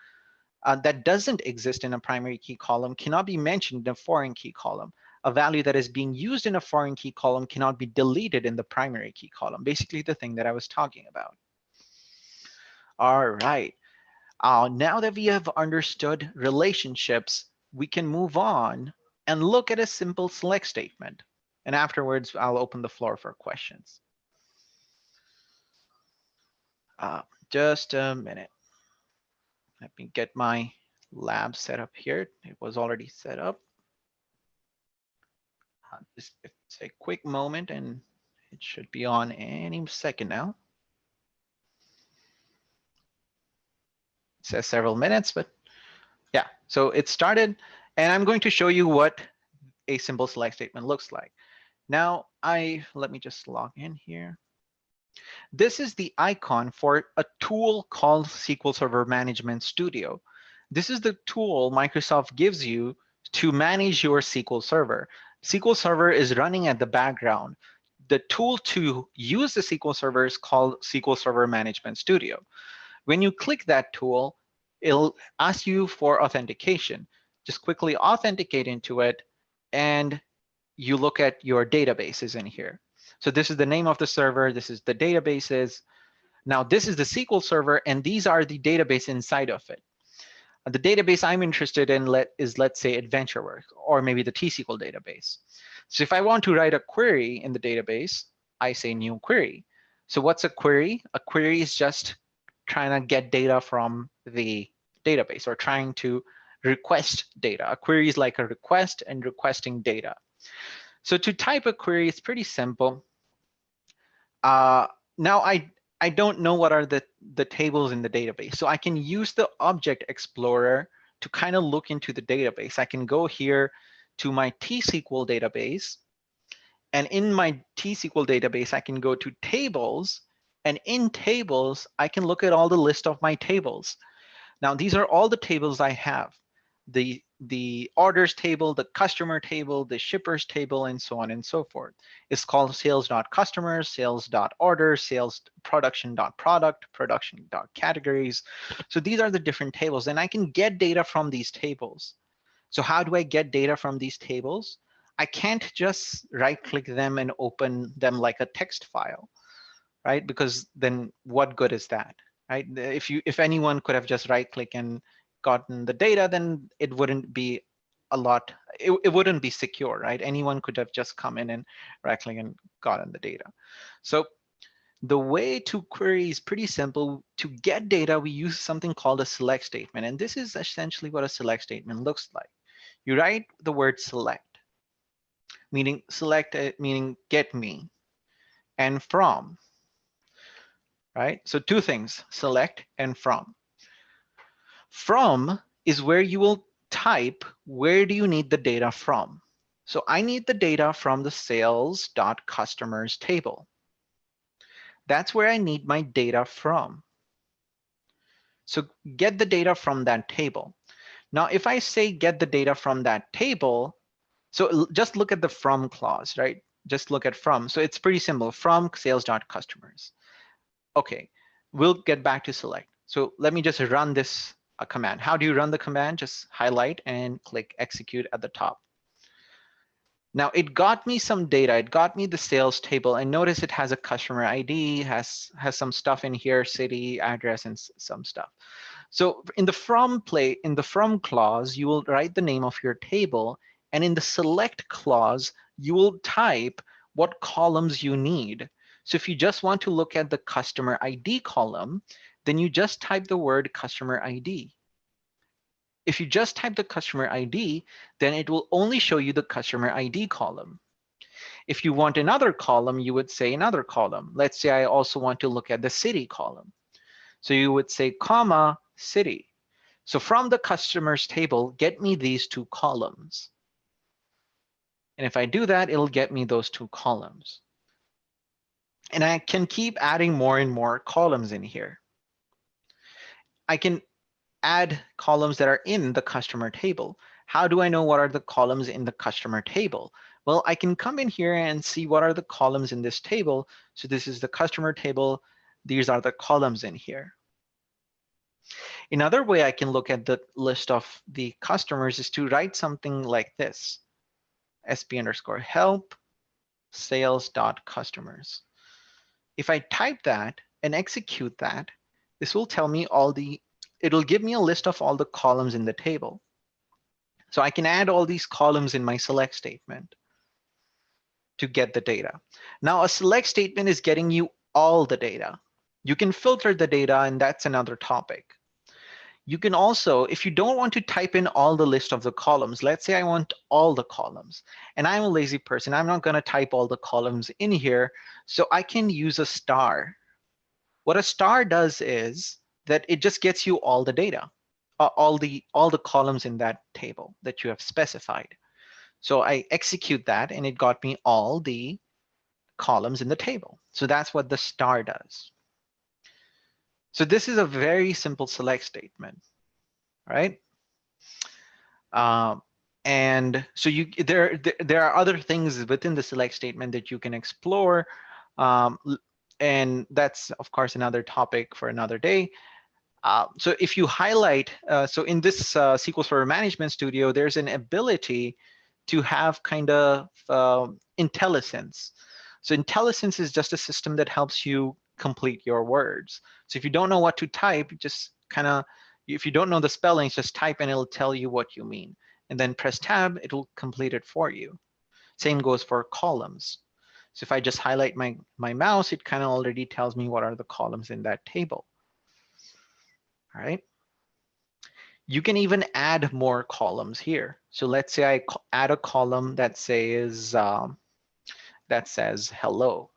that doesn't exist in a primary key column cannot be mentioned in a foreign key column. A value that is being used in a foreign key column cannot be deleted in the primary key column. Basically the thing that I was talking about. All right. Now that we have understood relationships, we can move on and look at a simple select statement. And afterwards, I'll open the floor for questions. Just a minute. Let me get my lab set up here. It was already set up. Just it's a quick moment and it should be on any second now. It says several minutes, but yeah, so it started and I'm going to show you what a simple select statement looks like. Now let me just log in here. This is the icon for a tool called SQL Server Management Studio. This is the tool Microsoft gives you to manage your SQL Server. SQL Server is running at the background. The tool to use the SQL Server is called SQL Server Management Studio. When you click that tool, it'll ask you for authentication. Just quickly authenticate into it, and you look at your databases in here. So this is the name of the server. This is the databases. Now this is the SQL Server, and these are the database inside of it. The database I'm interested in is, let's say, AdventureWorks, or maybe the T-SQL database. So if I want to write a query in the database, I say new query. So what's a query? A query is just trying to get data from the database or trying to request data. A query is like a request and requesting data. So to type a query, it's pretty simple. Now I don't know what are the tables in the database. So I can use the Object Explorer to kind of look into the database. I can go here to my T-SQL database, And in my T-SQL database, I can go to tables, and in tables, I can look at all the list of my tables. Now, these are all the tables I have. The orders table, the customer table, the shippers table, and so on and so forth. It's called sales.customers, sales.orders, sales production.product, production.categories. So these are the different tables, and I can get data from these tables. So how do I get data from these tables? I can't just right-click them and open them like a text file, right? Because then what good is that, right? If anyone could have just right-click and gotten the data, then it wouldn't be a lot. It wouldn't be secure, right? Anyone could have just come in and right-click and gotten the data. So the way to query is pretty simple. To get data, we use something called a select statement, and this is essentially what a select statement looks like. You write the word select, meaning select, meaning get me, and from, right? So two things, select and from. From is where you will type, where do you need the data from? So I need the data from the sales.customers table. That's where I need my data from. So get the data from that table. Now, if I say get the data from that table, so just look at the from clause, right? Just look at from. So it's pretty simple, from sales.customers. Okay, we'll get back to select. So let me just run this command. How do you run the command? Just highlight and click execute at the top. Now it got me some data. It got me the sales table, and notice it has a customer ID, has some stuff in here, city, address, and some stuff. So in the from clause, you will write the name of your table, and in the select clause, you will type what columns you need. So if you just want to look at the customer ID column, then you just type the word customer ID. If you just type the customer ID, then it will only show you the customer ID column. If you want another column, you would say another column. Let's say I also want to look at the city column. So you would say comma city. So from the customers table, get me these two columns. And if I do that, it'll get me those two columns. And I can keep adding more and more columns in here. I can add columns that are in the customer table. How do I know what are the columns in the customer table? Well, I can come in here and see what are the columns in this table. So this is the customer table. These are the columns in here. Another way I can look at the list of the customers is to write something like this, sp_help sales.customers. If I type that and execute that, this will tell me it'll give me a list of all the columns in the table. So I can add all these columns in my select statement to get the data. Now a select statement is getting you all the data. You can filter the data, and that's another topic. You can also, if you don't want to type in all the list of the columns, let's say I want all the columns, and I'm a lazy person, I'm not going to type all the columns in here, so I can use a star. What a star does is that it just gets you all the data, all the columns in that table that you have specified. So I execute that, and it got me all the columns in the table. So that's what the star does. So this is a very simple select statement, right? And so there are other things within the select statement that you can explore. And that's, of course, another topic for another day. So if you highlight, so in this SQL Server Management Studio, there's an ability to have kind of IntelliSense. So IntelliSense is just a system that helps you complete your words. So if you don't know what to type, just kind of, if you don't know the spellings, just type and it'll tell you what you mean. And then press tab, it'll complete it for you. Same goes for columns. So if I just highlight my mouse, it kind of already tells me what are the columns in that table. All right. You can even add more columns here. So let's say I add a column that says hello.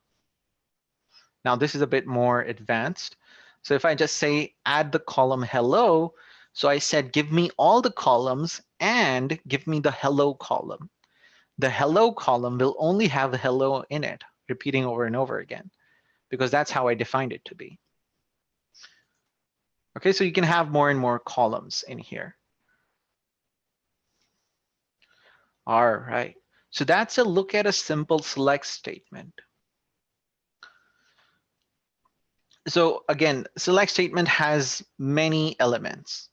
Now this is a bit more advanced. So if I just say add the column hello, so I said give me all the columns and give me the hello column. The hello column will only have a hello in it, repeating over and over again, because that's how I defined it to be. Okay, so you can have more and more columns in here. All right, so that's a look at a simple select statement. So again, select statement has many elements.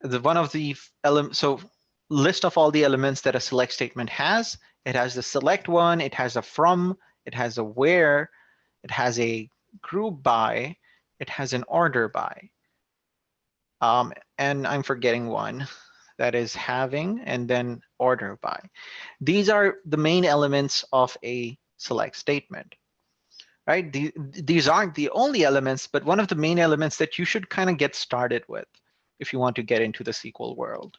The one of the elements, so list of all the elements that a select statement has, it has the select one, it has a from, it has a where, it has a group by, it has an order by. And I'm forgetting one, that is having, and then order by. These are the main elements of a select statement, right? These aren't the only elements, but one of the main elements that you should kind of get started with if you want to get into the SQL world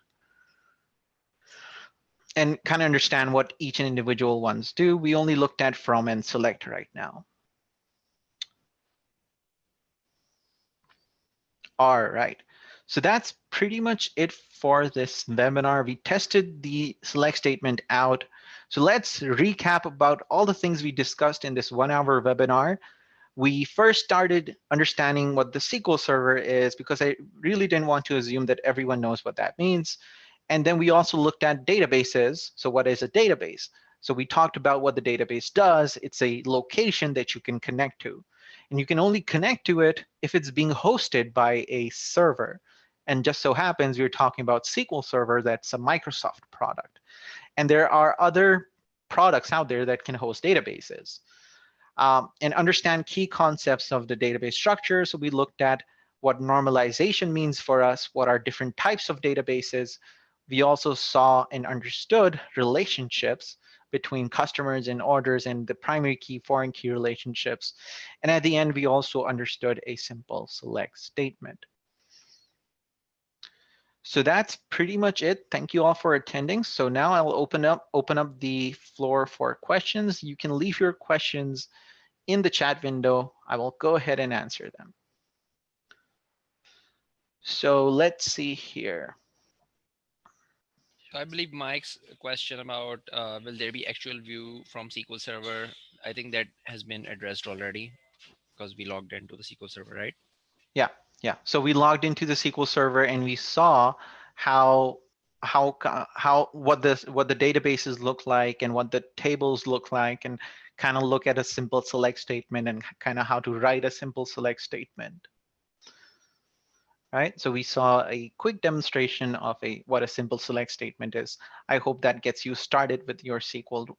and kind of understand what each and individual ones do. We only looked at from and select right now. All right, so that's pretty much it for this webinar. We tested the select statement out. So let's recap about all the things we discussed in this 1-hour webinar. We first started understanding what the SQL Server is, because I really didn't want to assume that everyone knows what that means. And then we also looked at databases. So what is a database? So we talked about what the database does. It's a location that you can connect to. And you can only connect to it if it's being hosted by a server. And just so happens we're talking about SQL Server, that's a Microsoft product. And there are other products out there that can host databases. And understand key concepts of the database structure. So we looked at what normalization means for us, what are different types of databases. We also saw and understood relationships between customers and orders and the primary key, foreign key relationships. And at the end, we also understood a simple select statement. So that's pretty much it. Thank you all for attending. So now I'll open up the floor for questions. You can leave your questions in the chat window. I will go ahead and answer them. So let's see here. So I believe Mike's question about will there be actual view from SQL Server, I think that has been addressed already because we logged into the SQL Server, right? Yeah. So we logged into the SQL Server and we saw how what the databases look like and what the tables look like, and kind of look at a simple select statement and kind of how to write a simple select statement. Right. So we saw a quick demonstration of what a simple select statement is. I hope that gets you started with your SQL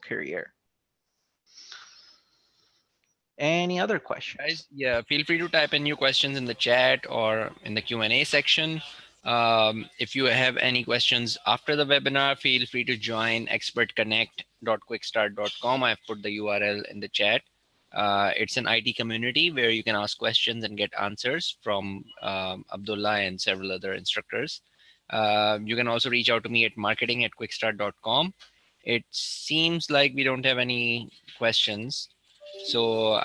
career. Any other questions? Guys, yeah, feel free to type in your questions in the chat or in the Q&A section. If you have any questions after the webinar, feel free to join expertconnect.quickstart.com. I've put the URL in the chat. It's an IT community where you can ask questions and get answers from Abdullah and several other instructors. You can also reach out to me at marketing@quickstart.com. It seems like we don't have any questions. So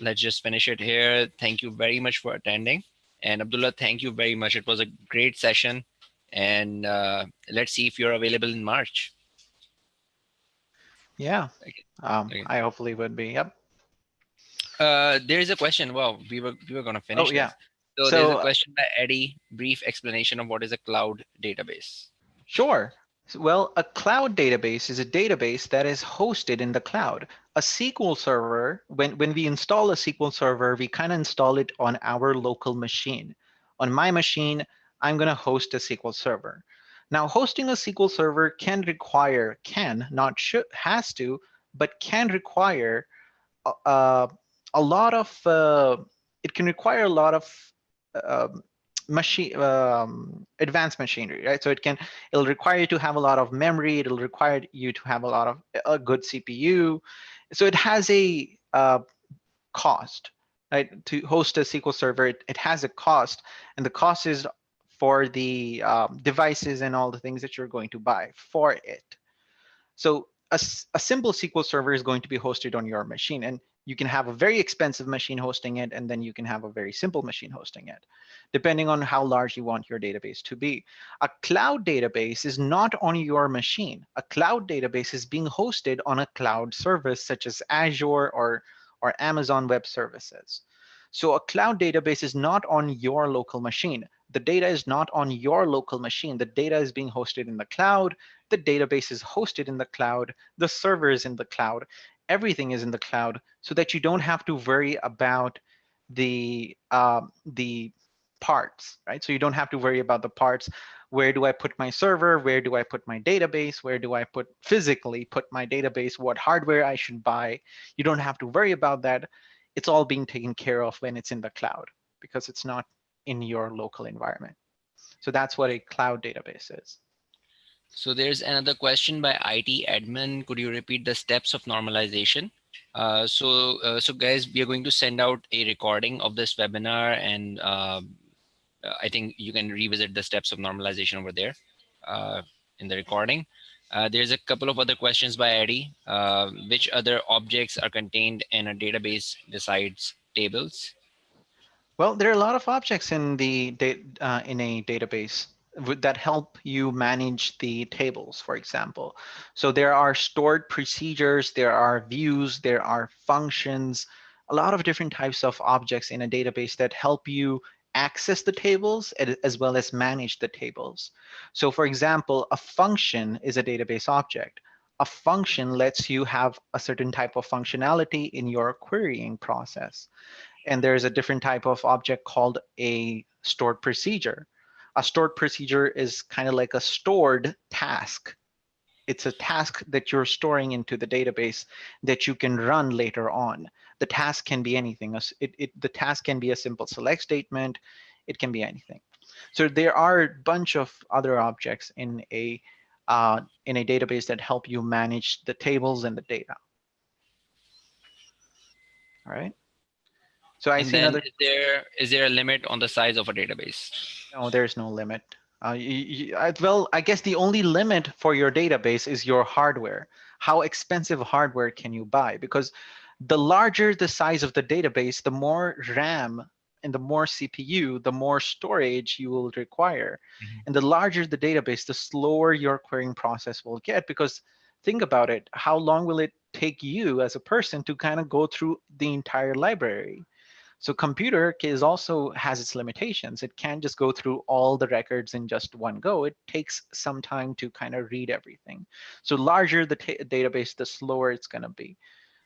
let's just finish it here. Thank you very much for attending. And Abdullah, thank you very much. It was a great session. And let's see if you're available in March. Yeah. Okay. I hopefully would be. Yep. There is a question. Well, we were gonna Oh finish yeah. this. So there's a So question by Eddie. Brief explanation of what is a cloud database. sure. Well, a cloud database is a database that is hosted in the cloud. A SQL server, when we install a SQL server, we kind of install it on our local machine. On my machine, I'm going to host a SQL server. Now, hosting a SQL server not should, has to, but can require uh, a lot of, it can require a lot of um, advanced machinery, right? So it'll require you to have a lot of memory. It'll require you to have a lot of a good CPU. So it has a cost, right? To host a SQL server, it has a cost, and the cost is for the devices and all the things that you're going to buy for it. So a simple SQL server is going to be hosted on your machine, and You can have a very expensive machine hosting it, and then you can have a very simple machine hosting it, depending on how large you want your database to be. A cloud database is not on your machine. A cloud database is being hosted on a cloud service such as Azure or Amazon Web Services. So a cloud database is not on your local machine. The data is not on your local machine. The data is being hosted in the cloud. The database is hosted in the cloud. The server is in the cloud. Everything is in the cloud, so that you don't have to worry about the parts, right? So you don't have to worry about the parts. Where do I put my server? Where do I put my database? Where do I physically put my database? What hardware I should buy? You don't have to worry about that. It's all being taken care of when it's in the cloud, because it's not in your local environment. So that's what a cloud database is. So there's another question by IT admin. Could you repeat the steps of normalization? So guys, we are going to send out a recording of this webinar, and I think you can revisit the steps of normalization over there uh, in the recording. There's a couple of other questions by Eddie. Which other objects are contained in a database besides tables? Well, there are a lot of objects in in a database that help you manage the tables, for example. So there are stored procedures, there are views, there are functions, a lot of different types of objects in a database that help you access the tables as well as manage the tables. So for example, a function is a database object. A function lets you have a certain type of functionality in your querying process. And there's a different type of object called a stored procedure. A stored procedure is kind of like a stored task. It's a task that you're storing into the database that you can run later on. The task can be anything. The task can be a simple select statement. It can be anything. So there are a bunch of other objects in a database that help you manage the tables and the data. All right. So I And see then another. is there a limit on the size of a database? No, there's no limit. Well, I guess the only limit for your database is your hardware. How expensive hardware can you buy? Because the larger the size of the database, the more RAM and the more CPU, the more storage you will require. Mhm. And the larger the database, the slower your querying process will get. Because think about it, how long will it take you as a person to kind of go through the entire library? So computer is also has its limitations. It can't just go through all the records in just one go. It takes some time to kind of read everything. So larger the database, the slower it's going to be.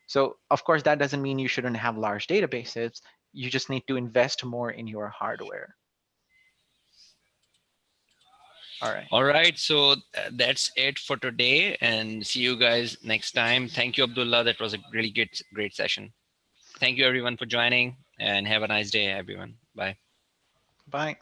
So of course, that doesn't mean you shouldn't have large databases. You just need to invest more in your hardware. All right. All right, so that's it for today, and see you guys next time. Thank you, Abdullah. That was a really great session. Thank you, everyone, for joining, and have a nice day, everyone. Bye. Bye.